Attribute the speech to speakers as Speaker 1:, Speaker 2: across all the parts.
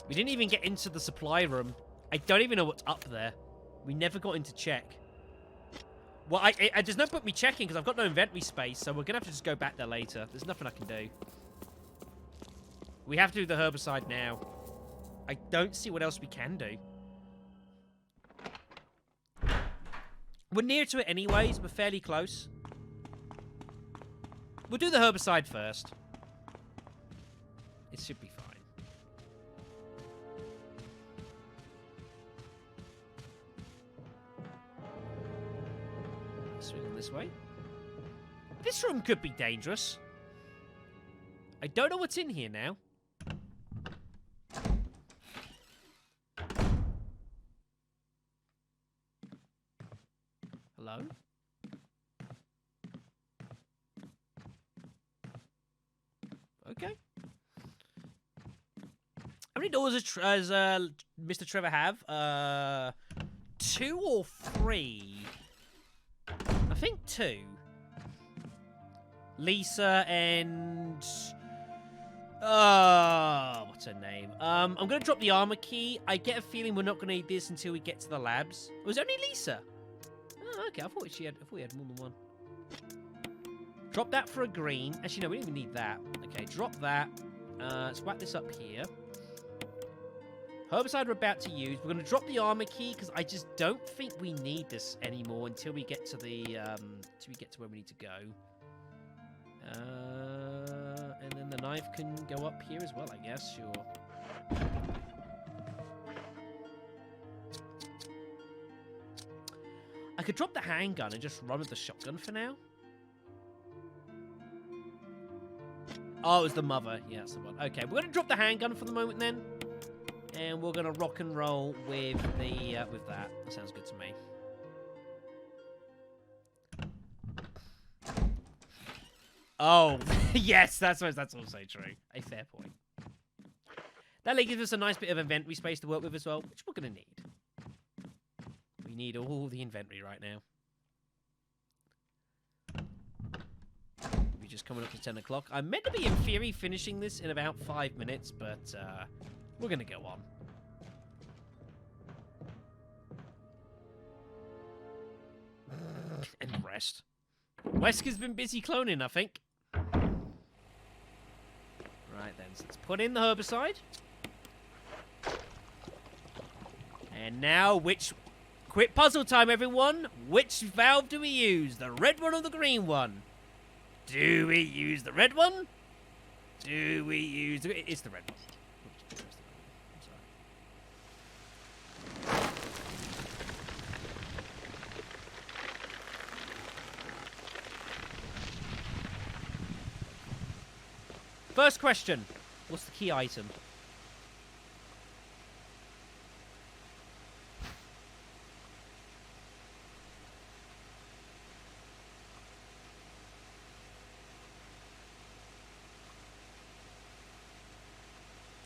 Speaker 1: We didn't even get into the supply room. I don't even know what's up there. We never got in to check. Well, there's no point me checking because I've got no inventory space, so we're going to have to just go back there later. There's nothing I can do. We have to do the herbicide now. I don't see what else we can do. We're near to it anyways. We're fairly close. We'll do the herbicide first. It should be fine. Swinging this way. This room could be dangerous. I don't know what's in here now. Hello? Okay. How many doors does Mr. Trevor have? 2 or 3? I think 2. Lisa and... what's her name? I'm going to drop the armor key. I get a feeling we're not going to need this until we get to the labs. It was only Lisa. Oh, okay. I thought we had more than one. Drop that for a green. Actually, no, we don't even need that. Okay, drop that. Let's whack this up here. Herbicide we're about to use. We're going to drop the armor key because I just don't think we need this anymore until we get to the until we get to where we need to go. And then the knife can go up here as well, I guess. Sure. I could drop the handgun and just run with the shotgun for now. Oh, it was the mother. Yeah, that's the one. Okay, we're going to drop the handgun for the moment then. And we're going to rock and roll with the with that. That sounds good to me. Oh, yes, that's also true. A fair point. That gives us a nice bit of inventory space to work with as well, which we're going to need. We need all the inventory right now. We're just coming up to 10 o'clock. I'm meant to be, in theory, finishing this in about 5 minutes, but we're going to go on. And rest. Wesker's been busy cloning, I think. Right then, so let's put in the herbicide. And now, quick puzzle time, everyone. Which valve do we use? The red one or the green one? Do we use the red one? Do we use the... It's the red one. I'm sorry. First question. What's the key item?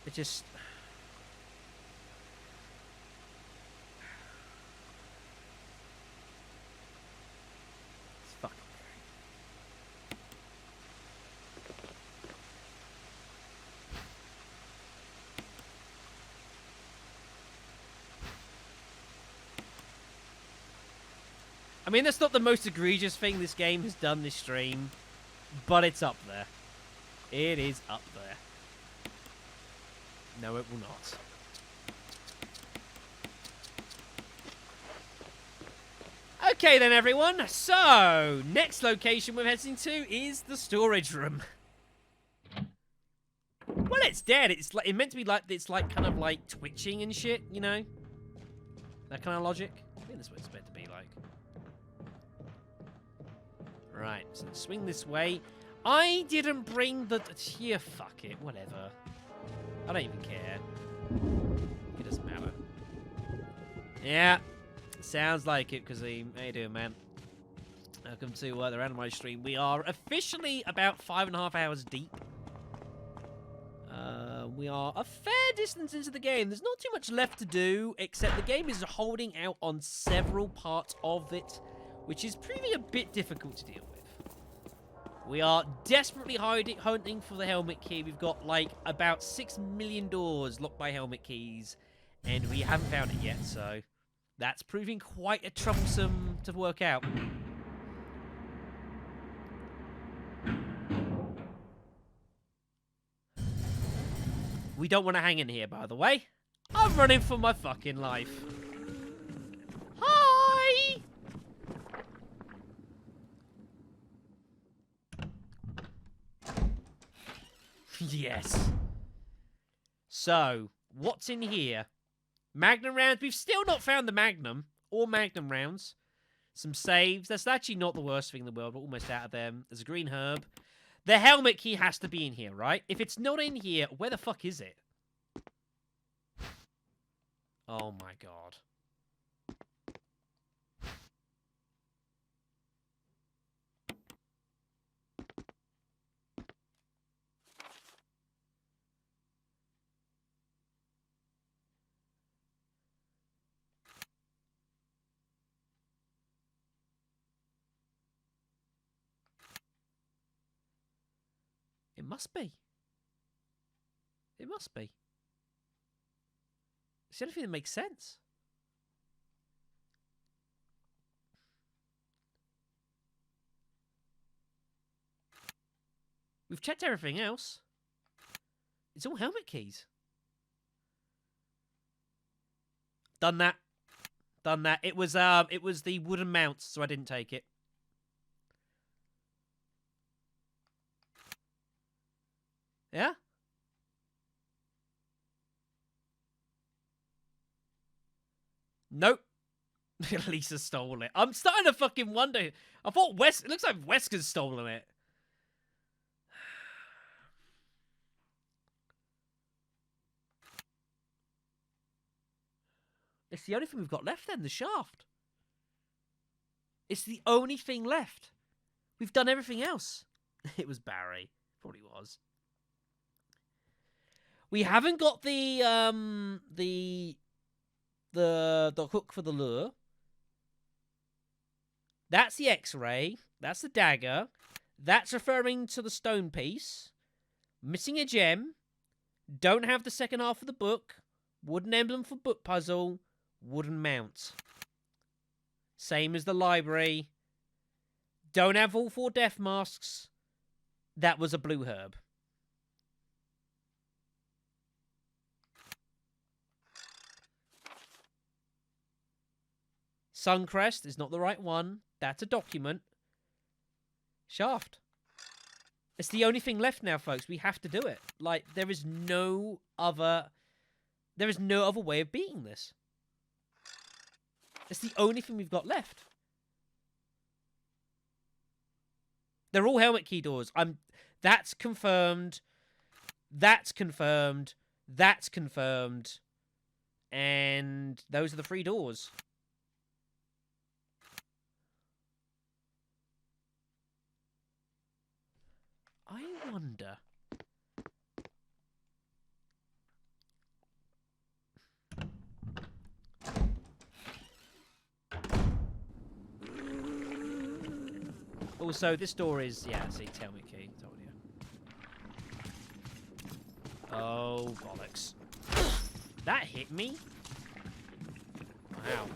Speaker 1: It just... It's fucking great. I mean, that's not the most egregious thing this game has done this stream, but it's up there. It is up there. No, it will not. Okay then, everyone. So, next location we're heading to is the storage room. Well, it's dead. It's meant to be like, it's like kind of like twitching and shit, you know? That kind of logic. I think that's what it's meant to be like. Right, so let's swing this way. I didn't bring the... Yeah, fuck it, whatever. I don't even care. It doesn't matter. Yeah, sounds like it, because how you doing, man? Welcome to the Randomize stream. We are officially about 5.5 hours deep. We are a fair distance into the game. There's not too much left to do, except the game is holding out on several parts of it, which is proving a bit difficult to deal with. We are desperately hunting for the helmet key. We've got, like, about 6 million doors locked by helmet keys, and we haven't found it yet, so that's proving quite a troublesome to work out. We don't want to hang in here, by the way. I'm running for my fucking life. Hi! Yes. So, what's in here? Magnum rounds. We've still not found the Magnum or Magnum rounds. Some saves. That's actually not the worst thing in the world. We're almost out of them. There's a green herb. The helmet key has to be in here, right? If it's not in here, where the fuck is it? Oh my god. It must be. It must be. It's the only thing that makes sense. We've checked everything else. It's all helmet keys. Done that. Done that. It was the wooden mounts, so I didn't take it. Yeah? Nope. Lisa stole it. I'm starting to fucking wonder. I thought it looks like Wesker's stolen it. It's the only thing we've got left then, the shaft. It's the only thing left. We've done everything else. It was Barry. Probably was. We haven't got the hook for the lure. That's the X-ray. That's the dagger. That's referring to the stone piece. Missing a gem. Don't have the second half of the book. Wooden emblem for book puzzle. Wooden mount. Same as the library. Don't have all 4 death masks. That was a blue herb. Suncrest is not the right one. That's a document. Shaft. It's the only thing left now, folks. We have to do it. Like, there is no other way of beating this. It's the only thing we've got left. They're all helmet key doors. That's confirmed. That's confirmed. That's confirmed. And those are the 3 doors. I wonder. Also, this door is, yeah, see, tell me key. Told you. Oh, bollocks. That hit me? Wow.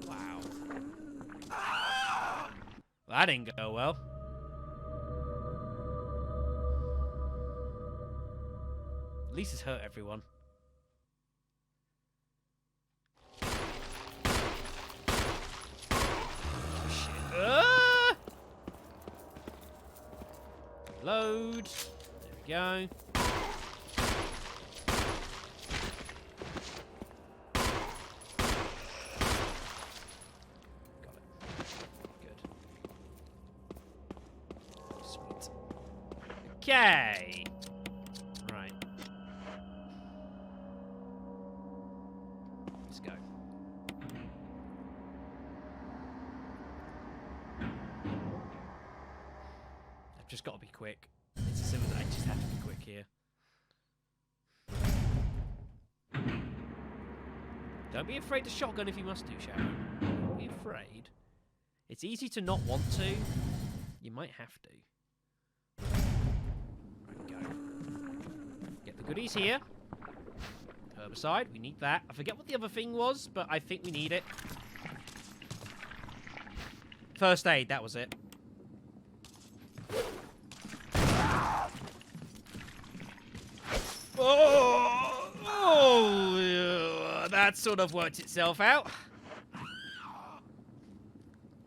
Speaker 1: Wow. That didn't go well. At least it's hurt everyone. Load. There we go. Got it. Good. Sweet. Okay. Right. Let's go. I've just got to be quick. It's as simple as I just have to be quick here. Don't be afraid to shotgun if you must do, Shadow. Don't be afraid. It's easy to not want to. You might have to. Right, go. Get the goodies here. Herbicide, we need that. I forget what the other thing was, but I think we need it. First aid, that was it. Oh, that sort of worked itself out.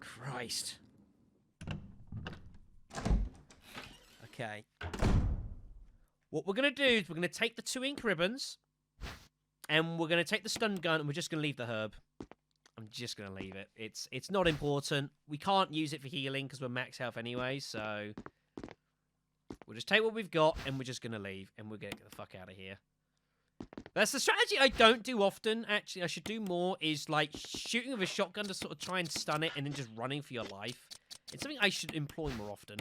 Speaker 1: Christ. Okay. What we're going to do is we're going to take the 2 ink ribbons, and we're going to take the stun gun, and we're just going to leave the herb. I'm just going to leave it. It's not important. We can't use it for healing because we're max health anyway, so we'll just take what we've got, and we're just going to leave, and we're going to get the fuck out of here. That's the strategy I don't do often, actually. I should do more, is like shooting with a shotgun to sort of try and stun it, and then just running for your life. It's something I should employ more often.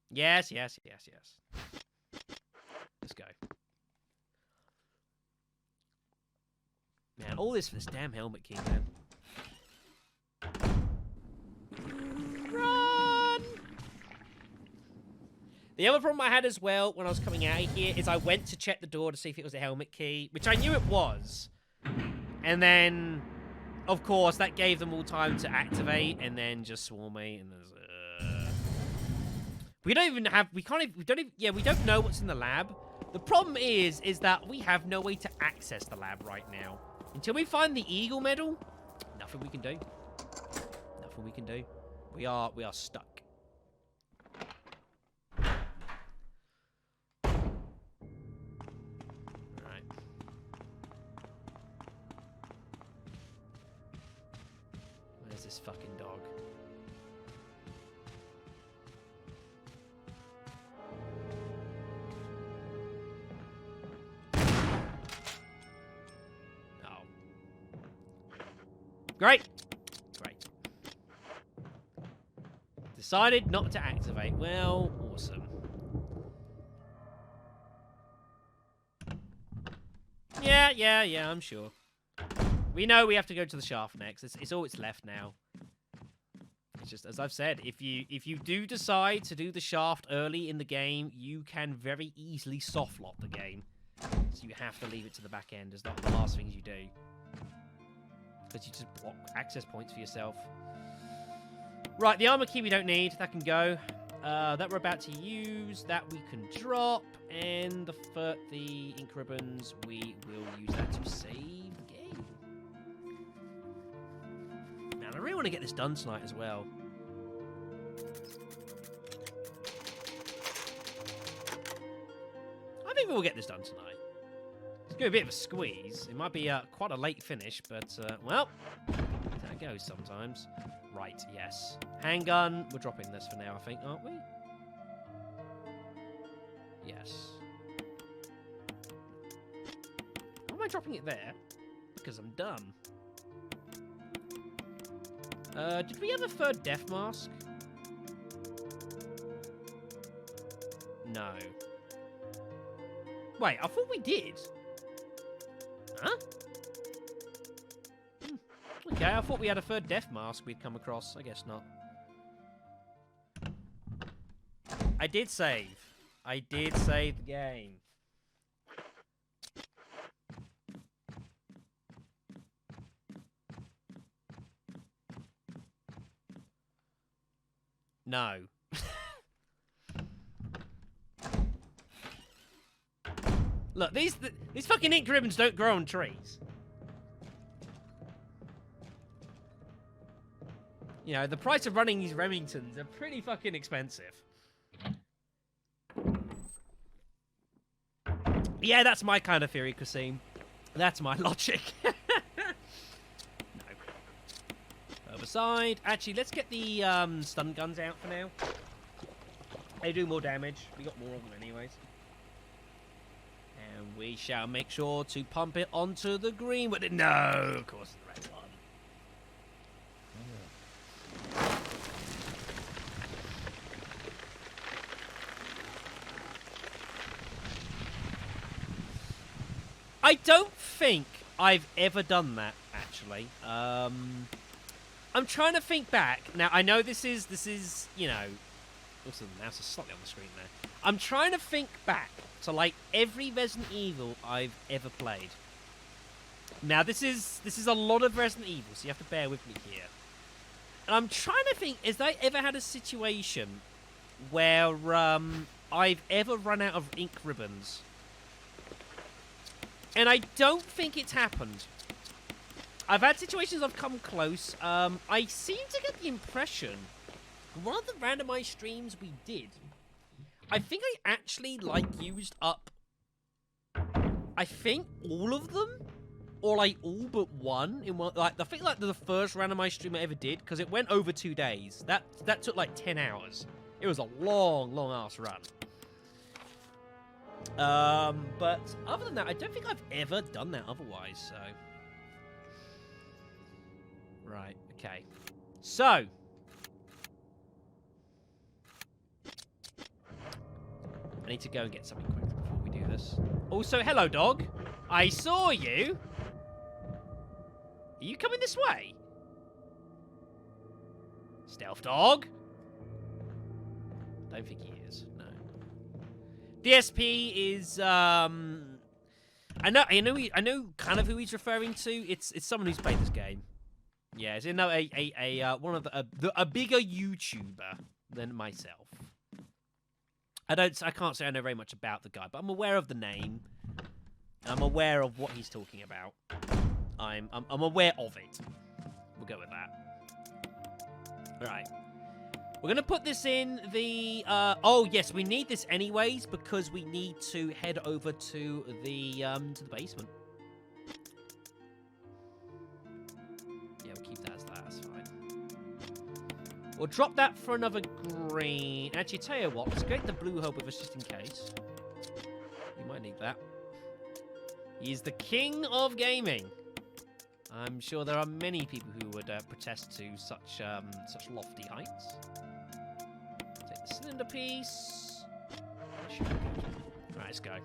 Speaker 1: Yes, yes, yes, yes. Let's go. Man, all this for this damn helmet key, man. Run! The other problem I had as well when I was coming out of here is I went to check the door to see if it was a helmet key, which I knew it was. And then, of course, that gave them all time to activate and then just swarm me. And there's, we don't even have, we don't know what's in the lab. The problem is that we have no way to access the lab right now. Until we find the Eagle medal, nothing we can do. Nothing we can do. We are stuck. Alright. Where's this fucking dog? Great. Great. Decided not to activate. Well, awesome. Yeah, I'm sure. We know we have to go to the shaft next. It's all that's left now. It's just, as I've said, if you do decide to do the shaft early in the game, you can very easily soft lock the game. So you have to leave it to the back end as the last things you do. Because you just block access points for yourself. Right, the armor key we don't need. That can go. That we're about to use. That we can drop. And the ink ribbons, we will use that to save the game. Man, I really want to get this done tonight as well. I think we'll get this done tonight. It's going to be a bit of a squeeze. It might be quite a late finish, but, well, that's how it goes sometimes. Right, yes. Handgun. We're dropping this for now, I think, aren't we? Yes. Why am I dropping it there? Because I'm dumb. Did we have a third death mask? No. Wait, I thought we did. Huh? Okay, I thought we had a third death mask we'd come across. I guess not. I did save. I did save the game. No. Look, these fucking ink ribbons don't grow on trees. You know, the price of running these Remingtons are pretty fucking expensive. Yeah, that's my kind of theory, Kasim. That's my logic. No. Herbicide. Actually, let's get the stun guns out for now. They do more damage. We got more of them anyways. And we shall make sure to pump it onto the green. But no, of course, the red one. I don't think I've ever done that, actually. I'm trying to think back. Now, I know this is, you know... Also, the mouse is slightly on the screen there. I'm trying to think back to, like, every Resident Evil I've ever played. Now, this is a lot of Resident Evil, so you have to bear with me here. And I'm trying to think, has I ever had a situation where I've ever run out of ink ribbons? And I don't think it's happened. I've had situations I've come close. I seem to get the impression, one of the randomized streams we did, I think I actually, like, used up, I think, all of them? Or, like, all but one in one. Like, I think, like, the first randomized stream I ever did, because it went over 2 days. That took, like, 10 hours. It was a long, long-ass run. But other than that, I don't think I've ever done that otherwise, so... Right, okay. So... I need to go and get something quick before we do this. Also, hello, dog. I saw you. Are you coming this way? Stealth dog? Don't think he is. No. DSP is I know kind of who he's referring to. It's someone who's played this game. Yeah, it's one of a bigger YouTuber than myself. I can't say I know very much about the guy, but I'm aware of the name. And I'm aware of what he's talking about. I'm aware of it. We'll go with that. Right. We're gonna put this in the oh yes, we need this anyways because we need to head over to the basement. Yeah, we'll keep that as that, that's fine. We'll drop that for another green. Actually, tell you what, let's get the blue hub with us just in case. We might need that. He's the king of gaming. I'm sure there are many people who would protest to such lofty heights. Take the cylinder piece. Right, let's go.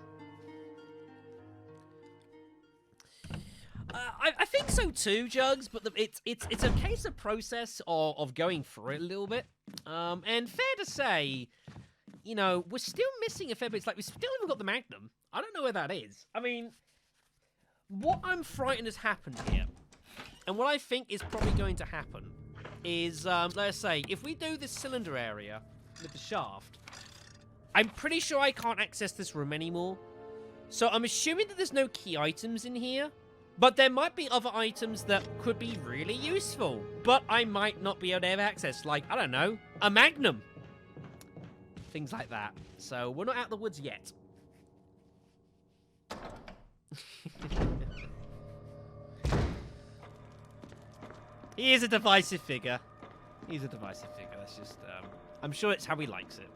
Speaker 1: I think so too, Jugs. But it's a case of process of going through it a little bit. And fair to say, you know, we're still missing a fair bit. It's like we still haven't got the Magnum. I don't know where that is. I mean, what I'm frightened has happened here, and what I think is probably going to happen, is, let's say, if we do this cylinder area with the shaft, I'm pretty sure I can't access this room anymore. So I'm assuming that there's no key items in here, but there might be other items that could be really useful, but I might not be able to have access, like, I don't know, a Magnum. Things like that. So we're not out of the woods yet. He is a divisive figure. He's a divisive figure. That's just, I'm sure it's how he likes it.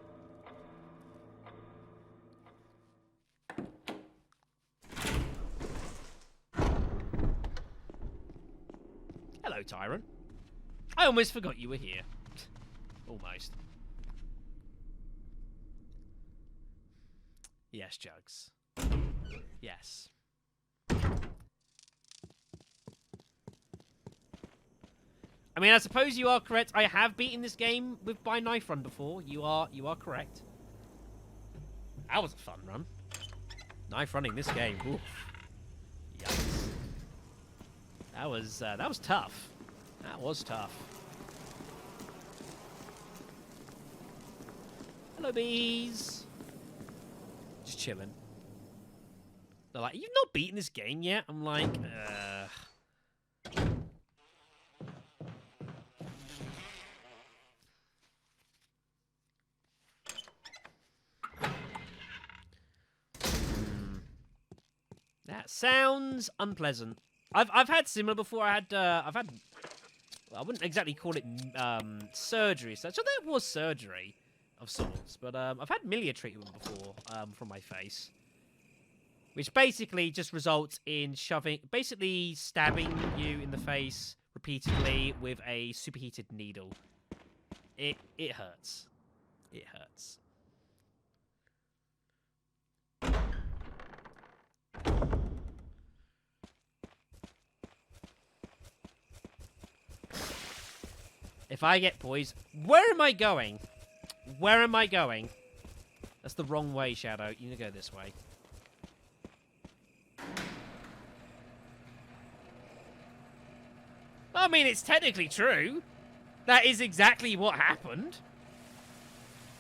Speaker 1: Hello, Tyrant. I almost forgot you were here. Almost. Yes, Jugs. Yes. I mean, I suppose you are correct. I have beaten this game by knife run before. You are correct. That was a fun run. Knife running this game. Oof. Yikes. That was tough. That was tough. Hello, bees. Just chilling. They're like, you've not beaten this game yet? I'm like, That sounds unpleasant. I've had similar before. I've had I wouldn't exactly call it surgery. So there was surgery of sorts, but I've had Milia treatment before from my face, which basically just results in basically stabbing you in the face repeatedly with a superheated needle. It hurts. It hurts. If I get poisoned... Where am I going? Where am I going? That's the wrong way, Shadow. You need to go this way. I mean, it's technically true. That is exactly what happened.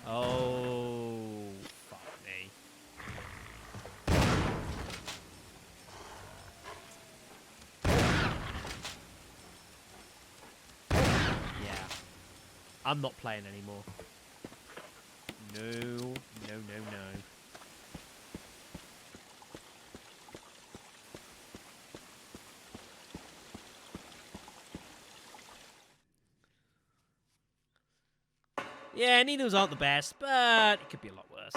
Speaker 1: Oh, fuck me. Yeah. I'm not playing anymore. No, no, no, no. Yeah, needles aren't the best, but it could be a lot worse.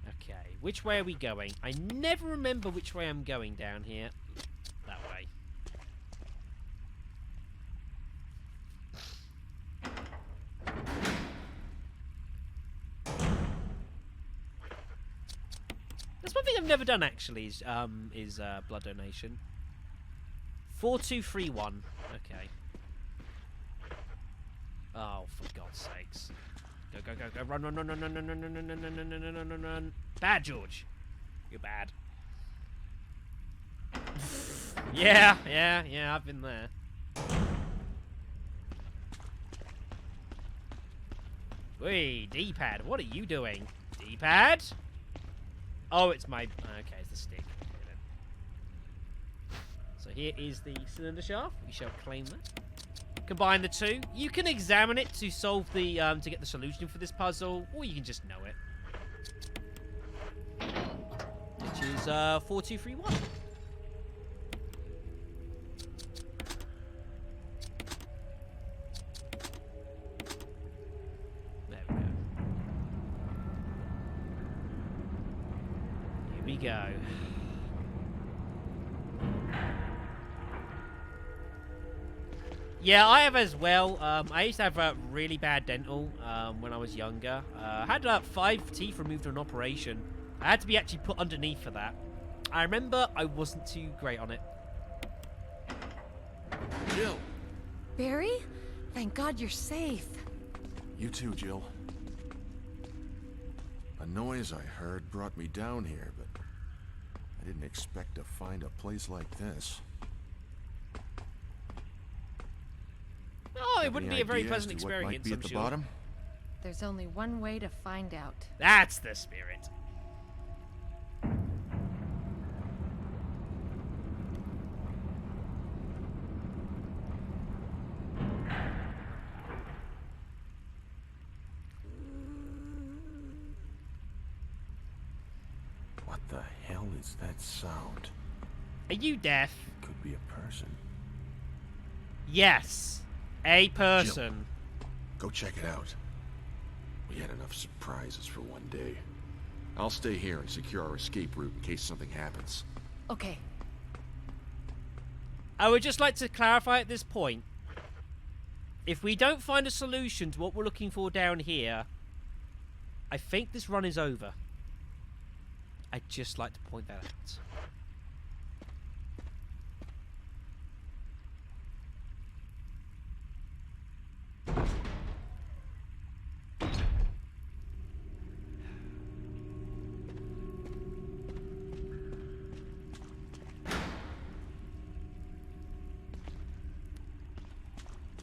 Speaker 1: Okay, which way are we going? I never remember which way I'm going down here. That way. That's one thing I've never done, actually, is blood donation. 4231. Okay. Oh, for God's sakes. Go, go, go, go. Run, run, run, run, run, run, run, run, run, run, run, run, run, run, run. Bad, George. You're bad. Yeah, I've been there. Wait, D-pad, what are you doing? D-pad? Oh, it's my... Okay, it's the stick. So here is the cylinder shaft. We shall claim that. Combine the two. You can examine it to solve the to get the solution for this puzzle, or you can just know it. Which is 4231. There we go. Here we go. Yeah, I have as well. I used to have a really bad dental when I was younger. I had 5 teeth removed on an operation. I had to be actually put underneath for that. I remember I wasn't too great on it.
Speaker 2: Jill!
Speaker 3: Barry? Thank God you're safe.
Speaker 2: You too, Jill. A noise I heard brought me down here, but I didn't expect to find a place like this.
Speaker 1: Oh, it wouldn't be a very pleasant experience,
Speaker 2: what might be
Speaker 1: I'm
Speaker 2: at the
Speaker 1: sure.
Speaker 2: bottom?
Speaker 3: There's only one way to find out.
Speaker 1: That's the spirit.
Speaker 2: What the hell is that sound?
Speaker 1: Are you deaf?
Speaker 2: It could be a person.
Speaker 1: Yes. A person.
Speaker 2: Jill, go check it out. We had enough surprises for one day. I'll stay here and secure our escape route in case something happens.
Speaker 3: Okay.
Speaker 1: I would just like to clarify at this point. If we don't find a solution to what we're looking for down here, I think this run is over. I'd just like to point that out.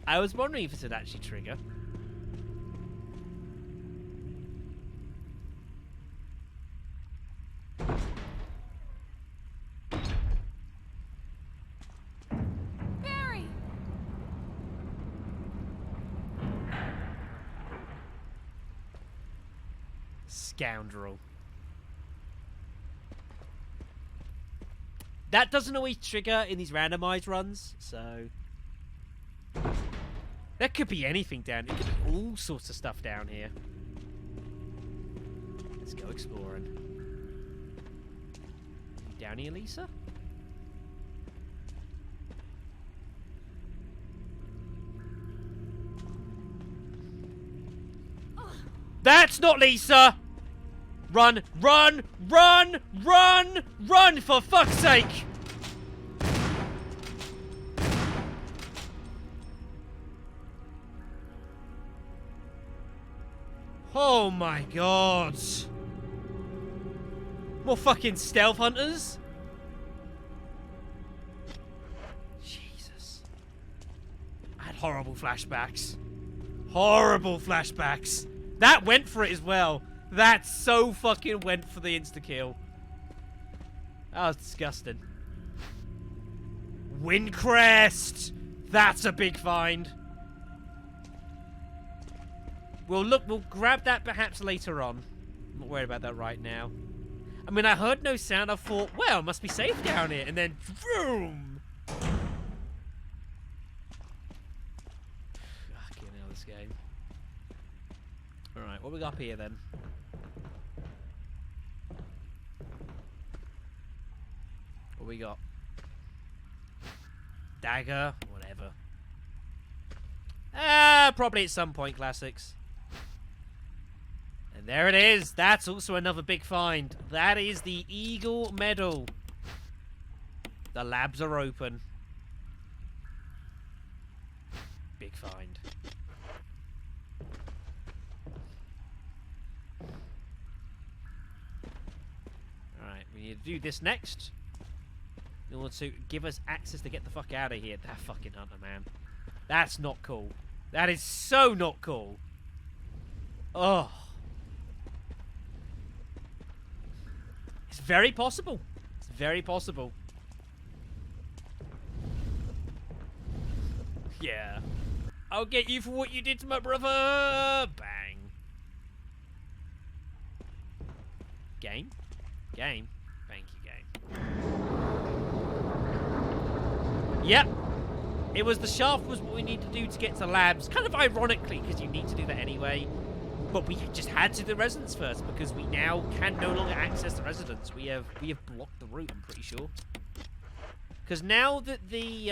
Speaker 1: I was wondering if it would actually trigger.
Speaker 3: Barry!
Speaker 1: Scoundrel. That doesn't always trigger in these randomized runs, so... There could be anything down here. There could be all sorts of stuff down here. Let's go exploring. You down here, Lisa? That's not Lisa! Run, run, run, run, run, for fuck's sake! Oh my god. More fucking stealth hunters? Jesus. I had horrible flashbacks. Horrible flashbacks. That went for it as well. That so fucking went for the insta-kill. That was disgusting. Windcrest! That's a big find. We'll grab that perhaps later on. I'm not worried about that right now. I mean, I heard no sound. I thought, well, it must be safe down here. And then, boom! Fucking hell, this game. Alright, what we got up here then? What we got? Dagger? Whatever. Probably at some point, classics. And there it is. That's also another big find. That is the Eagle Medal. The labs are open. Big find. Alright, we need to do this next. In order to give us access to get the fuck out of here. That fucking hunter, man. That's not cool. That is so not cool. Oh. It's very possible. It's very possible. Yeah. I'll get you for what you did to my brother. Bang. Game? Game? Thank you, game. Yep. It was the shaft was what we need to do to get to labs. Kind of ironically, because you need to do that anyway. But we just had to do the residence first because we now can no longer access the residence. We have blocked the route, I'm pretty sure. Because now that the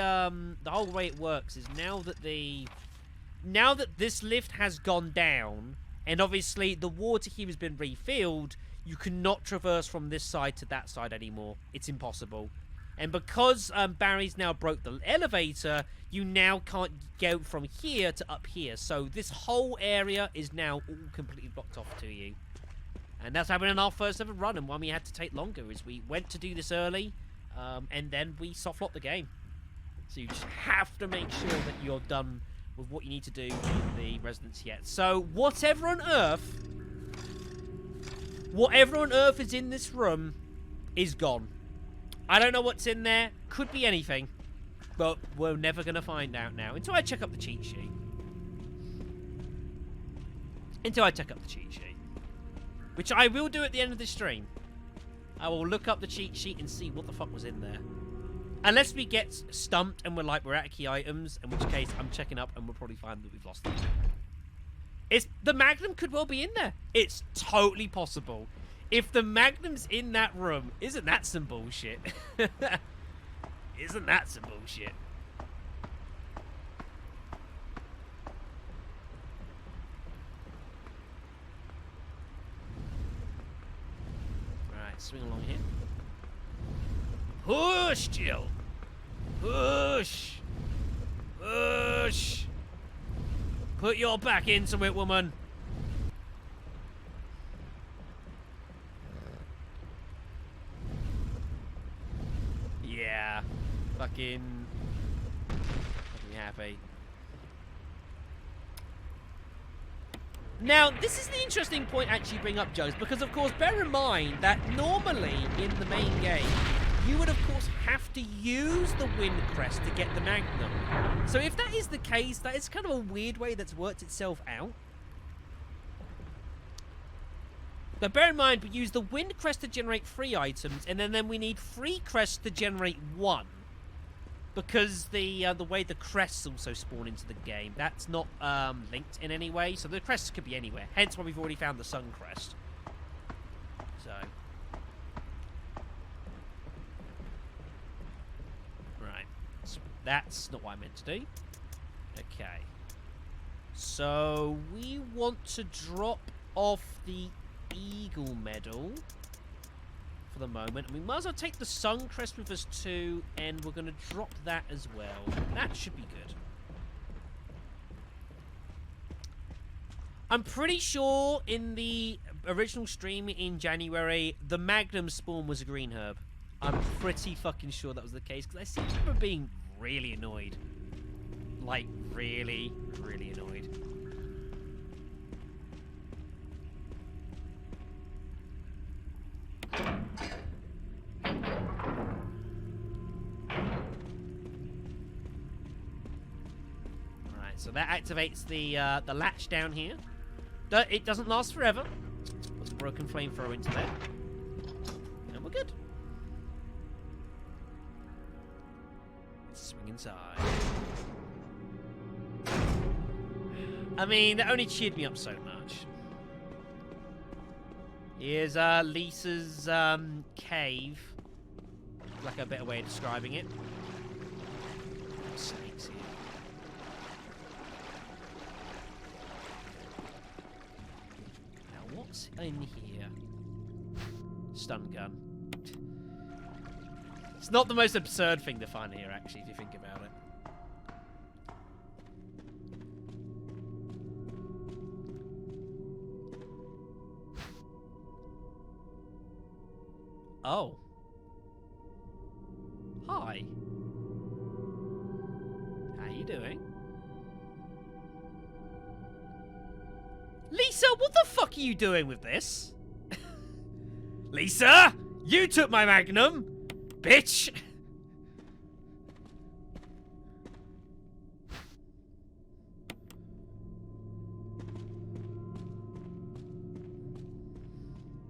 Speaker 1: whole way it works is now that this lift has gone down, and obviously the water here has been refilled, you cannot traverse from this side to that side anymore. It's impossible. And because Barry's now broke the elevator, you now can't go from here to up here. So this whole area is now all completely blocked off to you. And that's happened in our first ever run, and why we had to take longer is we went to do this early, and then we soft-locked the game. So you just have to make sure that you're done with what you need to do in the residence yet. So whatever on earth is in this room is gone. I don't know what's in there. Could be anything. But we're never going to find out now. Until I check up the cheat sheet. Which I will do at the end of the stream. I will look up the cheat sheet and see what the fuck was in there. Unless we get stumped and we're out of key items. In which case, I'm checking up and we'll probably find that we've lost them. The Magnum could well be in there. It's totally possible. If the Magnum's in that room, isn't that some bullshit? Isn't that some bullshit? Alright, swing along here. Push, Jill! Push! Push! Put your back into it, woman! Yeah. Fucking happy. Now, this is the interesting point actually bring up, Jugs, because of course, bear in mind that normally in the main game, you would of course have to use the wind crest to get the Magnum. So if that is the case, that is kind of a weird way that's worked itself out. But bear in mind, we use the wind crest to generate 3 items, and then we need 3 crests to generate 1. Because the way the crests also spawn into the game, that's not linked in any way. So the crests could be anywhere. Hence why we've already found the sun crest. So. Right. So that's not what I meant to do. Okay. So we want to drop off the Eagle Medal for the moment, and we might as well take the Sun Crest with us too, and we're going to drop that as well. That should be good. I'm pretty sure in the original stream in January, the Magnum spawn was a green herb. I'm pretty fucking sure that was the case, because I seem to remember being really annoyed. Like, really, really annoyed. Alright, so that activates the latch down here. It doesn't last forever. Puts a broken flamethrower into there. And we're good. Let's swing inside. I mean, that only cheered me up so much. Here's Lisa's cave. Like a better way of describing it. Snakes here. Now, what's in here? Stun gun. It's not the most absurd thing to find here, actually, if you think about it. Oh. Hi. How you doing? Lisa, what the fuck are you doing with this? Lisa! You took my Magnum! Bitch!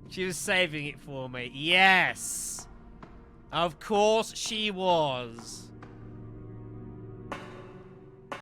Speaker 1: She was saving it for me. Yes! Of course she was.